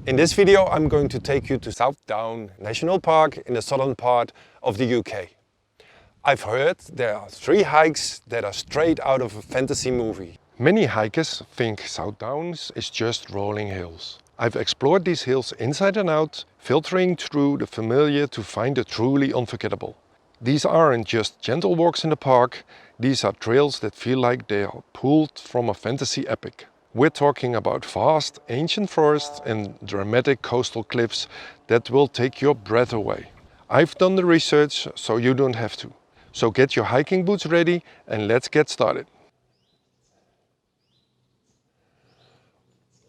In this video I'm going to take you to South Down National Park in the southern part of the UK. I've heard there are 3 hikes that are straight out of a fantasy movie. Many hikers think South Downs is just rolling hills. I've explored these hills inside and out, filtering through the familiar to find the truly unforgettable. These aren't just gentle walks in the park, these are trails that feel like they are pulled from a fantasy epic. We're talking about vast, ancient forests and dramatic coastal cliffs that will take your breath away. I've done the research, so you don't have to. So get your hiking boots ready and let's get started.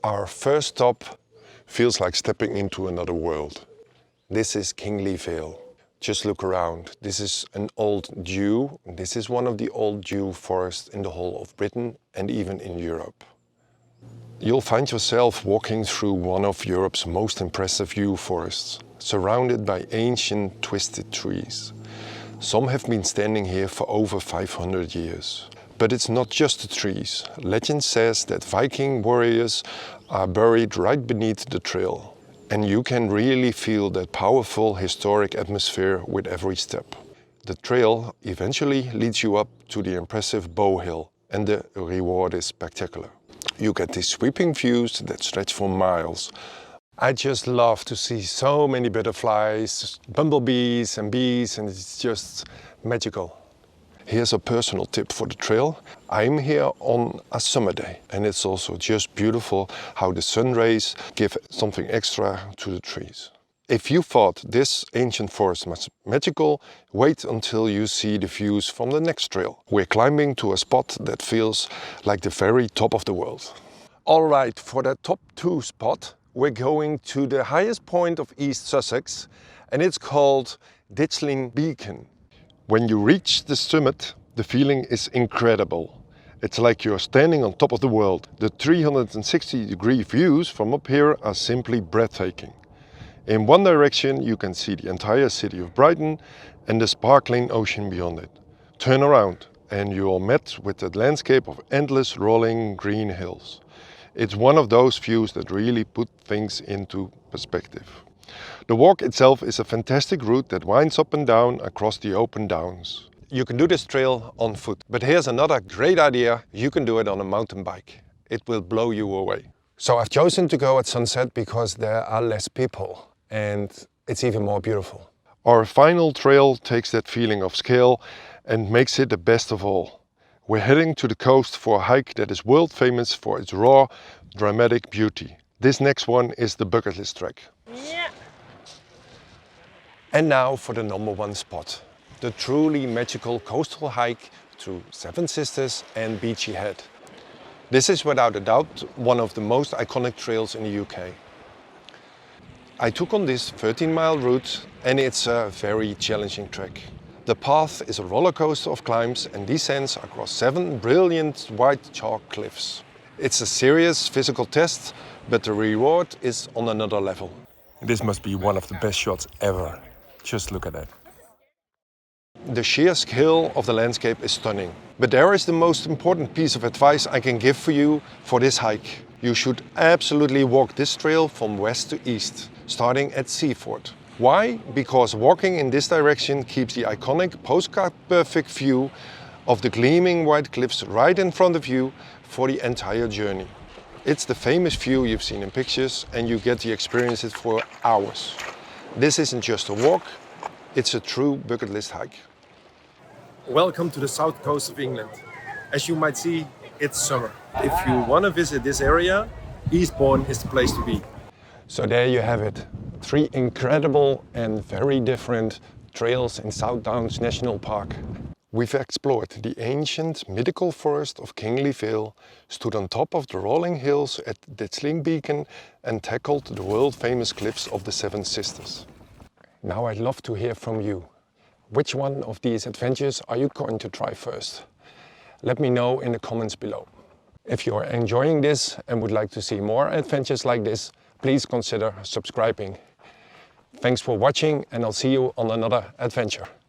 Our first stop feels like stepping into another world. This is Kingley Vale. Just look around. This is an old yew. This is one of the old yew forests in the whole of Britain and even in Europe. You'll find yourself walking through one of Europe's most impressive yew forests, surrounded by ancient twisted trees. Some have been standing here for over 500 years. But it's not just the trees. Legend says that Viking warriors are buried right beneath the trail. And you can really feel that powerful historic atmosphere with every step. The trail eventually leads you up to the impressive Bow Hill, and the reward is spectacular. You get these sweeping views that stretch for miles. I just love to see so many butterflies, bumblebees and bees, and it's just magical. Here's a personal tip for the trail. I'm here on a summer day, and it's also just beautiful how the sun rays give something extra to the trees. If you thought this ancient forest was magical, wait until you see the views from the next trail. We're climbing to a spot that feels like the very top of the world. Alright, for the top 2 spot, we're going to the highest point of East Sussex, and it's called Ditchling Beacon. When you reach the summit, the feeling is incredible. It's like you're standing on top of the world. The 360-degree views from up here are simply breathtaking. In one direction you can see the entire city of Brighton and the sparkling ocean beyond it. Turn around and you are met with the landscape of endless rolling green hills. It's one of those views that really put things into perspective. The walk itself is a fantastic route that winds up and down across the open downs. You can do this trail on foot, but here's another great idea. You can do it on a mountain bike. It will blow you away. So I've chosen to go at sunset because there are less people and it's even more beautiful. Our final trail takes that feeling of scale and makes it the best of all. We're heading to the coast for a hike that is world famous for its raw, dramatic beauty. This next one is the bucket list trek. Yeah. And now for the number 1 spot, the truly magical coastal hike through Seven Sisters and Beachy Head. This is without a doubt one of the most iconic trails in the UK. I took on this 13-mile route and it's a very challenging trek. The path is a roller coaster of climbs and descents across 7 brilliant white chalk cliffs. It's a serious physical test, but the reward is on another level. This must be one of the best shots ever. Just look at that. The sheer scale of the landscape is stunning. But there is the most important piece of advice I can give for you for this hike. You should absolutely walk this trail from west to east, starting at Seaford. Why? Because walking in this direction keeps the iconic postcard-perfect view of the gleaming white cliffs right in front of you for the entire journey. It's the famous view you've seen in pictures and you get to experience it for hours. This isn't just a walk, it's a true bucket list hike. Welcome to the south coast of England. As you might see, it's summer. If you want to visit this area, Eastbourne is the place to be. So there you have it. 3 incredible and very different trails in South Downs National Park. We've explored the ancient mythical forest of Kingley Vale, stood on top of the rolling hills at Ditchling Beacon and tackled the world famous cliffs of the Seven Sisters. Now I'd love to hear from you. Which one of these adventures are you going to try first? Let me know in the comments below. If you are enjoying this and would like to see more adventures like this, please consider subscribing. Thanks for watching and I'll see you on another adventure.